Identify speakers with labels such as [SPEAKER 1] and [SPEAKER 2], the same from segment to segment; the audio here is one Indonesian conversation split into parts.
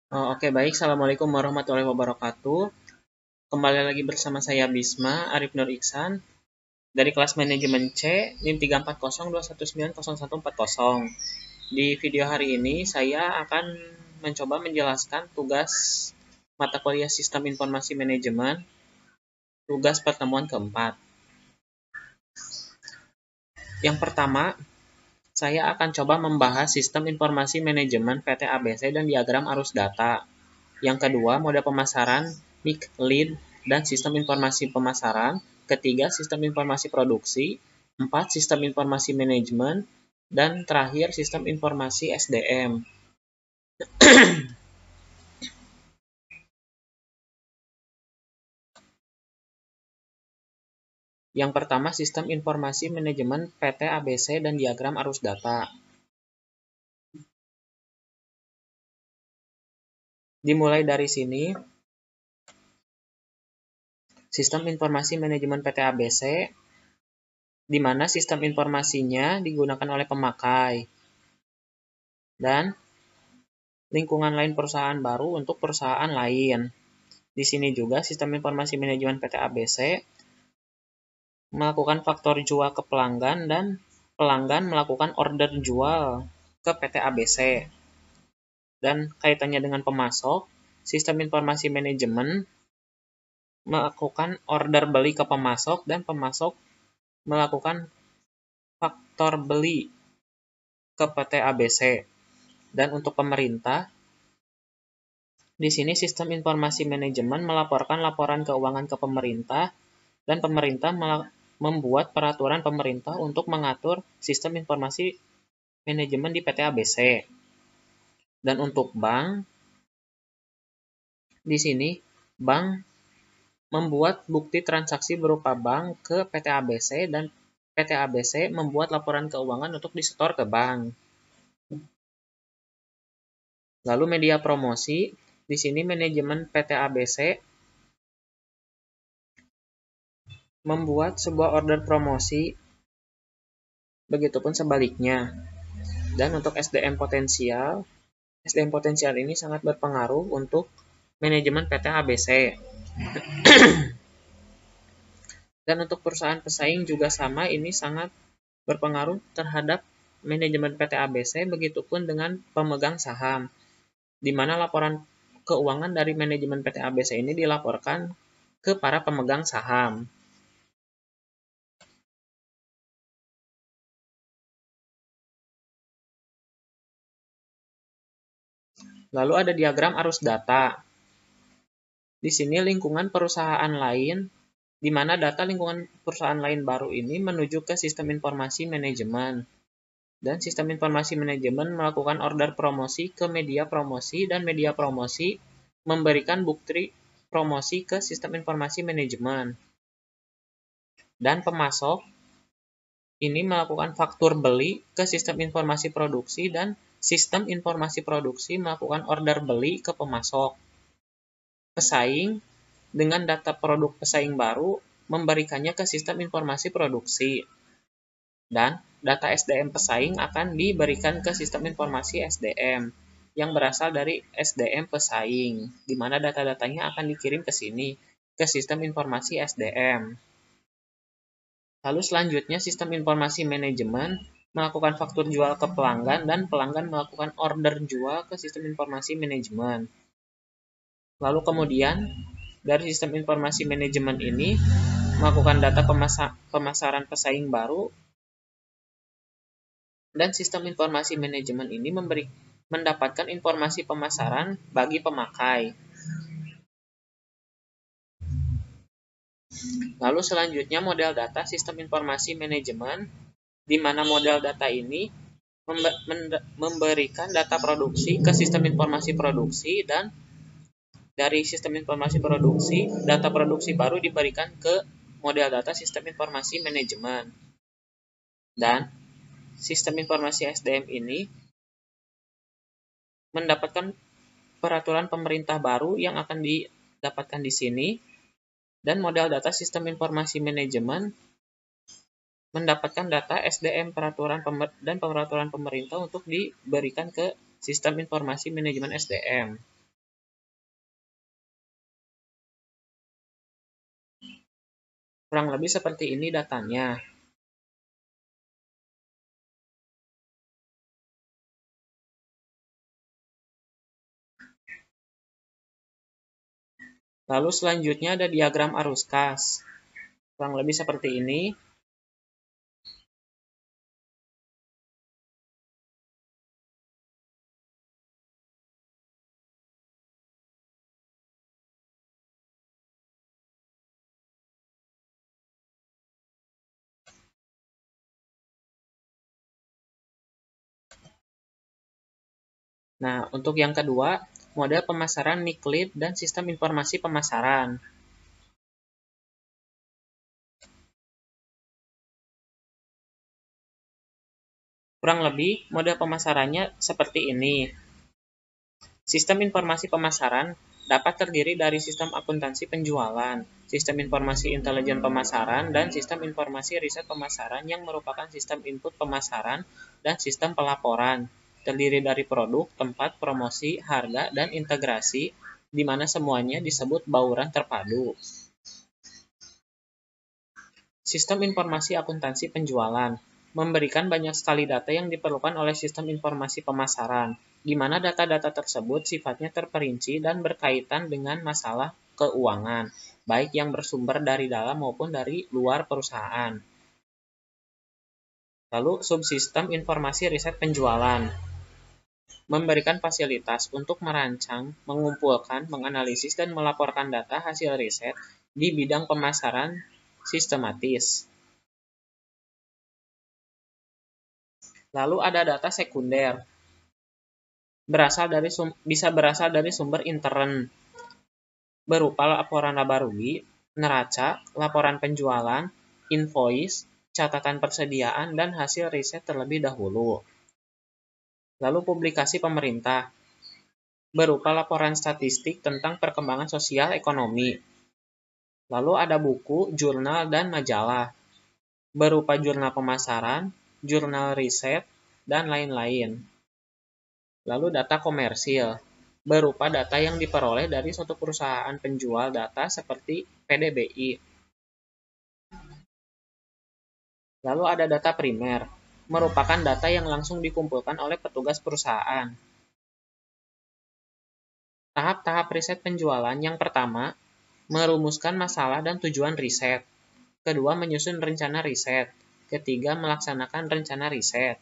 [SPEAKER 1] Oke, baik. Assalamualaikum warahmatullahi wabarakatuh. Kembali lagi bersama saya Bisma Arif Nur Iksan dari kelas manajemen C NIM 34021901440. Di video hari ini saya akan mencoba menjelaskan tugas mata kuliah Sistem Informasi Manajemen, tugas pertemuan keempat. Yang pertama, saya akan coba membahas Sistem Informasi Manajemen PT ABC dan diagram arus data. Yang kedua, mode pemasaran, MIC, lead, dan sistem informasi pemasaran. Ketiga, sistem informasi produksi. Empat, sistem informasi manajemen. Dan terakhir, sistem informasi SDM. Yang pertama, sistem informasi manajemen PT ABC dan diagram arus data. Dimulai dari sini, sistem informasi manajemen PT ABC, di mana sistem informasinya digunakan oleh pemakai. Dan lingkungan lain perusahaan baru untuk perusahaan lain. Di sini juga sistem informasi manajemen PT ABC melakukan faktor jual ke pelanggan dan pelanggan melakukan order jual ke PT ABC. Dan kaitannya dengan pemasok, sistem informasi manajemen melakukan order beli ke pemasok dan pemasok melakukan faktor beli ke PT ABC. Dan untuk pemerintah, di sini sistem informasi manajemen melaporkan laporan keuangan ke pemerintah dan pemerintah membuat peraturan pemerintah untuk mengatur sistem informasi manajemen di PT ABC. Dan untuk bank, di sini bank membuat bukti transaksi berupa bank ke PT ABC dan PT ABC membuat laporan keuangan untuk disetor ke bank. Lalu media promosi, di sini manajemen PT ABC membuat sebuah order promosi, begitupun sebaliknya. Dan untuk SDM potensial ini sangat berpengaruh untuk manajemen PT ABC. Dan untuk perusahaan pesaing juga sama, ini sangat berpengaruh terhadap manajemen PT ABC, begitupun dengan pemegang saham, di mana laporan keuangan dari manajemen PT ABC ini dilaporkan ke para pemegang saham. Lalu ada diagram arus data. Di sini lingkungan perusahaan lain, di mana data lingkungan perusahaan lain baru ini menuju ke sistem informasi manajemen. Dan sistem informasi manajemen melakukan order promosi ke media promosi dan media promosi memberikan bukti promosi ke sistem informasi manajemen. Dan pemasok ini melakukan faktur beli ke sistem informasi produksi dan sistem informasi produksi melakukan order beli ke pemasok. Pesaing dengan data produk pesaing baru memberikannya ke sistem informasi produksi. Dan data SDM pesaing akan diberikan ke sistem informasi SDM yang berasal dari SDM pesaing, di mana data-datanya akan dikirim ke sini, ke sistem informasi SDM. Lalu selanjutnya sistem informasi manajemen melakukan faktur jual ke pelanggan dan pelanggan melakukan order jual ke sistem informasi manajemen. Lalu kemudian dari sistem informasi manajemen ini melakukan data pemasaran pesaing baru dan sistem informasi manajemen ini mendapatkan informasi pemasaran bagi pemakai. Lalu selanjutnya model data sistem informasi manajemen, di mana model data ini memberikan data produksi ke sistem informasi produksi dan dari sistem informasi produksi, data produksi baru diberikan ke model data sistem informasi manajemen. Dan sistem informasi SDM ini mendapatkan peraturan pemerintah baru yang akan didapatkan di sini, dan model data sistem informasi manajemen mendapatkan data SDM dan peraturan pemerintah untuk diberikan ke sistem informasi manajemen SDM. Kurang lebih seperti ini datanya. Lalu selanjutnya ada diagram arus kas. Kurang lebih seperti ini. Nah, untuk yang kedua, model pemasaran Niklit dan sistem informasi pemasaran. Kurang lebih, model pemasarannya seperti ini. Sistem informasi pemasaran dapat terdiri dari sistem akuntansi penjualan, sistem informasi intelijen pemasaran, dan sistem informasi riset pemasaran yang merupakan sistem input pemasaran dan sistem pelaporan. Terdiri dari produk, tempat, promosi, harga, dan integrasi, di mana semuanya disebut bauran terpadu. Sistem informasi akuntansi penjualan memberikan banyak sekali data yang diperlukan oleh sistem informasi pemasaran, di mana data-data tersebut sifatnya terperinci dan berkaitan dengan masalah keuangan, baik yang bersumber dari dalam maupun dari luar perusahaan. Lalu, subsistem informasi riset penjualan memberikan fasilitas untuk merancang, mengumpulkan, menganalisis, dan melaporkan data hasil riset di bidang pemasaran sistematis. Lalu ada data sekunder, bisa berasal dari sumber intern, berupa laporan laba rugi, neraca, laporan penjualan, invoice, catatan persediaan, dan hasil riset terlebih dahulu. Lalu publikasi pemerintah, berupa laporan statistik tentang perkembangan sosial ekonomi. Lalu ada buku, jurnal, dan majalah, berupa jurnal pemasaran, jurnal riset, dan lain-lain. Lalu data komersil, berupa data yang diperoleh dari suatu perusahaan penjual data seperti PDBI. Lalu ada data primer, merupakan data yang langsung dikumpulkan oleh petugas perusahaan. Tahap-tahap riset penjualan yang pertama, merumuskan masalah dan tujuan riset. Kedua, menyusun rencana riset. Ketiga, melaksanakan rencana riset.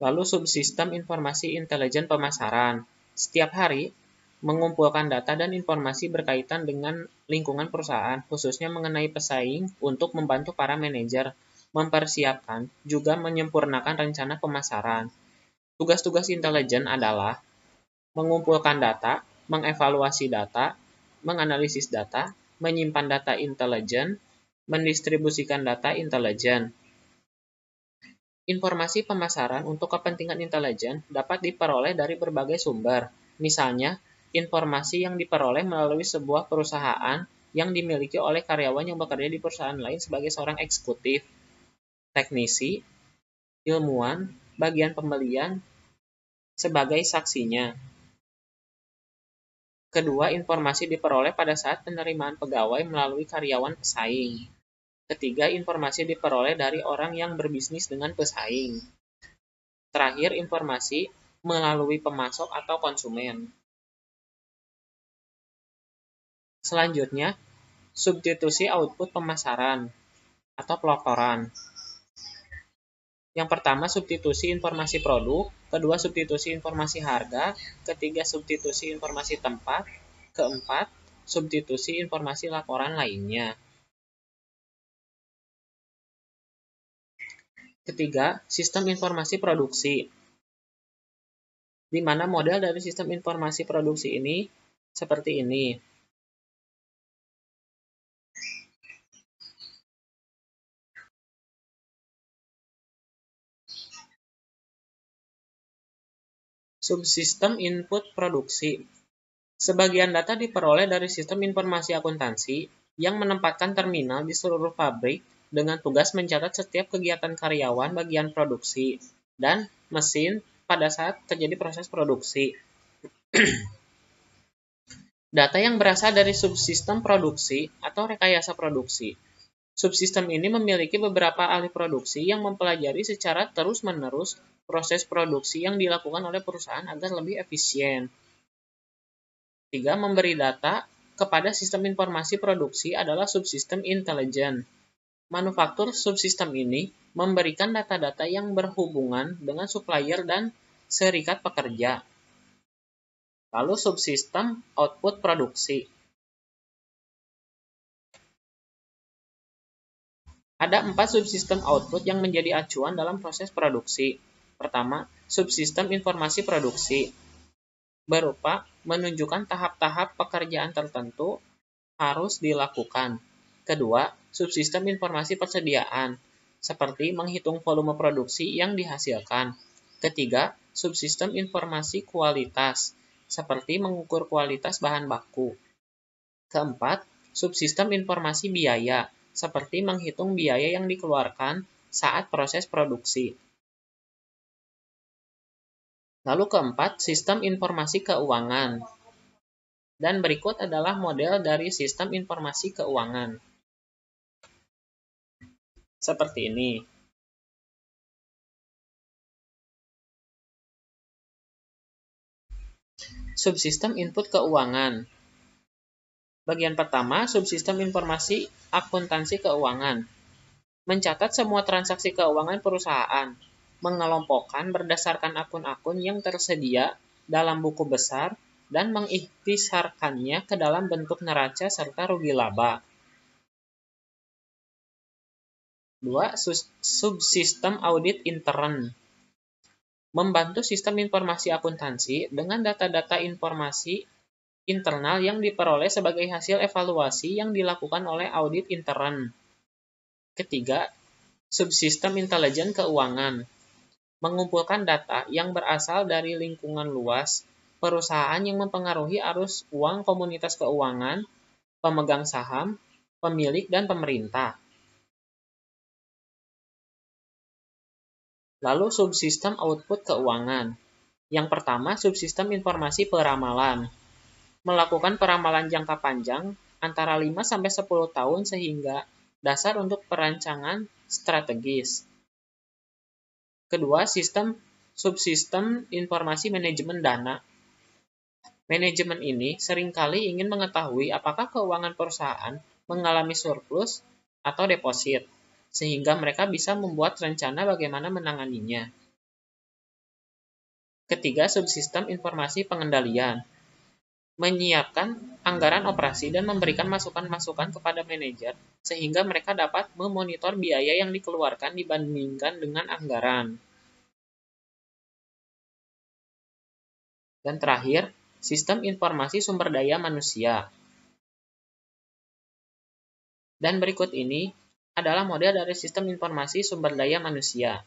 [SPEAKER 1] Lalu subsistem informasi intelijen pemasaran. Setiap hari, mengumpulkan data dan informasi berkaitan dengan lingkungan perusahaan, khususnya mengenai pesaing untuk membantu para manajer mempersiapkan juga menyempurnakan rencana pemasaran. Tugas-tugas intelijen adalah mengumpulkan data, mengevaluasi data, menganalisis data, menyimpan data intelijen, mendistribusikan data intelijen. Informasi pemasaran untuk kepentingan intelijen dapat diperoleh dari berbagai sumber. Misalnya, informasi yang diperoleh melalui sebuah perusahaan yang dimiliki oleh karyawan yang bekerja di perusahaan lain sebagai seorang eksekutif, teknisi, ilmuwan, bagian pembelian, sebagai saksinya. Kedua, informasi diperoleh pada saat penerimaan pegawai melalui karyawan pesaing. Ketiga, informasi diperoleh dari orang yang berbisnis dengan pesaing. Terakhir, informasi melalui pemasok atau konsumen. Selanjutnya, substitusi output pemasaran atau pelaporan. Yang pertama, substitusi informasi produk. Kedua, substitusi informasi harga. Ketiga, substitusi informasi tempat. Keempat, substitusi informasi laporan lainnya. Ketiga, sistem informasi produksi, di mana model dari sistem informasi produksi ini seperti ini. Subsistem input produksi. Sebagian data diperoleh dari sistem informasi akuntansi yang menempatkan terminal di seluruh pabrik dengan tugas mencatat setiap kegiatan karyawan bagian produksi dan mesin pada saat terjadi proses produksi. Data yang berasal dari subsistem produksi atau rekayasa produksi. Subsistem ini memiliki beberapa alih produksi yang mempelajari secara terus-menerus proses produksi yang dilakukan oleh perusahaan agar lebih efisien. 3. Memberi data kepada sistem informasi produksi adalah subsistem intelijen. Manufaktur subsistem ini memberikan data-data yang berhubungan dengan supplier dan serikat pekerja. Lalu subsistem output produksi. Ada 4 subsistem output yang menjadi acuan dalam proses produksi. Pertama, subsistem informasi produksi, berupa menunjukkan tahap-tahap pekerjaan tertentu harus dilakukan. Kedua, subsistem informasi persediaan, seperti menghitung volume produksi yang dihasilkan. Ketiga, subsistem informasi kualitas, seperti mengukur kualitas bahan baku. Keempat, subsistem informasi biaya, seperti menghitung biaya yang dikeluarkan saat proses produksi. Lalu keempat, sistem informasi keuangan. Dan berikut adalah model dari sistem informasi keuangan. Seperti ini. Subsistem input keuangan. Bagian pertama, subsistem informasi akuntansi keuangan. Mencatat semua transaksi keuangan perusahaan, mengelompokkan berdasarkan akun-akun yang tersedia dalam buku besar, dan mengikhtisarkannya ke dalam bentuk neraca serta rugi laba. 2. Subsistem audit intern. Membantu sistem informasi akuntansi dengan data-data informasi internal yang diperoleh sebagai hasil evaluasi yang dilakukan oleh audit intern. Ketiga, subsistem intelijen keuangan. Mengumpulkan data yang berasal dari lingkungan luas, perusahaan yang mempengaruhi arus uang komunitas keuangan, pemegang saham, pemilik, dan pemerintah. Lalu subsistem output keuangan. Yang pertama, subsistem informasi peramalan. Melakukan peramalan jangka panjang antara 5-10 tahun sehingga dasar untuk perancangan strategis. Kedua, subsistem informasi manajemen dana. Manajemen ini seringkali ingin mengetahui apakah keuangan perusahaan mengalami surplus atau deposit, sehingga mereka bisa membuat rencana bagaimana menanganinya. Ketiga, subsistem informasi pengendalian. Menyiapkan anggaran operasi dan memberikan masukan-masukan kepada manajer, sehingga mereka dapat memonitor biaya yang dikeluarkan dibandingkan dengan anggaran. Dan terakhir, sistem informasi sumber daya manusia. Dan berikut ini adalah model dari sistem informasi sumber daya manusia.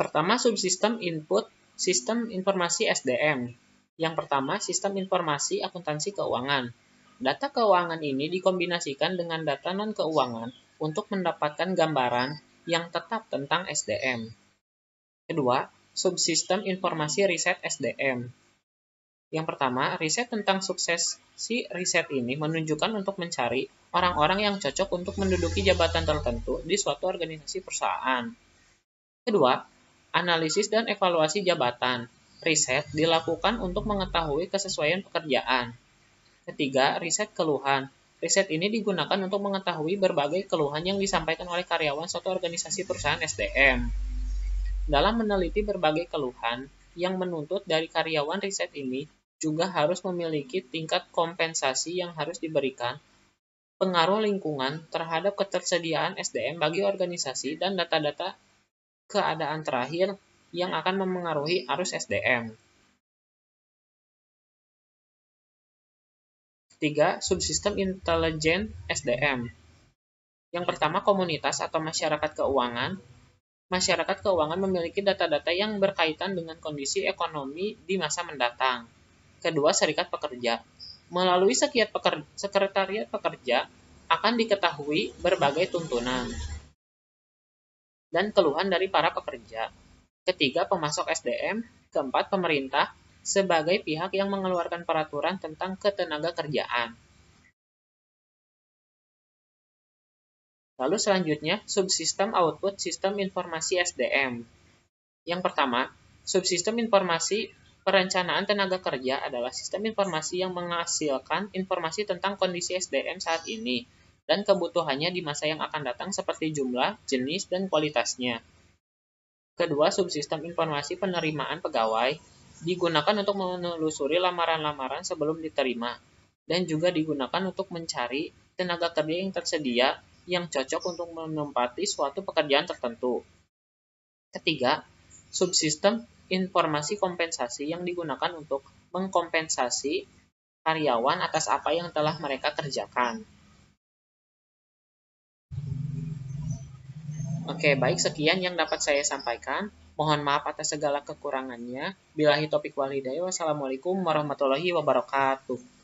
[SPEAKER 1] Pertama, subsistem input, sistem informasi SDM. Yang pertama, sistem informasi akuntansi keuangan. Data keuangan ini dikombinasikan dengan data non-keuangan untuk mendapatkan gambaran yang tetap tentang SDM. Kedua, subsistem informasi riset SDM. Yang pertama, riset tentang suksesi riset ini menunjukkan untuk mencari orang-orang yang cocok untuk menduduki jabatan tertentu di suatu organisasi perusahaan. Kedua, analisis dan evaluasi jabatan. Riset dilakukan untuk mengetahui kesesuaian pekerjaan. Ketiga, riset keluhan. Riset ini digunakan untuk mengetahui berbagai keluhan yang disampaikan oleh karyawan suatu organisasi perusahaan SDM. Dalam meneliti berbagai keluhan yang menuntut dari karyawan, riset ini juga harus memiliki tingkat kompensasi yang harus diberikan, pengaruh lingkungan terhadap ketersediaan SDM bagi organisasi, dan data-data keadaan terakhir yang akan memengaruhi arus SDM. 3. Subsistem intelijen SDM. Yang pertama, komunitas atau masyarakat keuangan. Masyarakat keuangan memiliki data-data yang berkaitan dengan kondisi ekonomi di masa mendatang. kedua serikat pekerja. Melalui sekretariat pekerja akan diketahui berbagai tuntunan dan keluhan dari para pekerja. Ketiga, pemasok SDM. Keempat, pemerintah sebagai pihak yang mengeluarkan peraturan tentang ketenaga kerjaan. Lalu selanjutnya, subsistem output sistem informasi SDM. Yang pertama, subsistem informasi perencanaan tenaga kerja adalah sistem informasi yang menghasilkan informasi tentang kondisi SDM saat ini dan kebutuhannya di masa yang akan datang seperti jumlah, jenis, dan kualitasnya. Kedua, subsistem informasi penerimaan pegawai digunakan untuk menelusuri lamaran-lamaran sebelum diterima dan juga digunakan untuk mencari tenaga kerja yang tersedia yang cocok untuk menempati suatu pekerjaan tertentu. Ketiga, subsistem informasi kompensasi yang digunakan untuk mengkompensasi karyawan atas apa yang telah mereka kerjakan. Oke, baik, sekian yang dapat saya sampaikan. Mohon maaf atas segala kekurangannya. Billahi taufiq wal hidayah. Wassalamualaikum warahmatullahi wabarakatuh.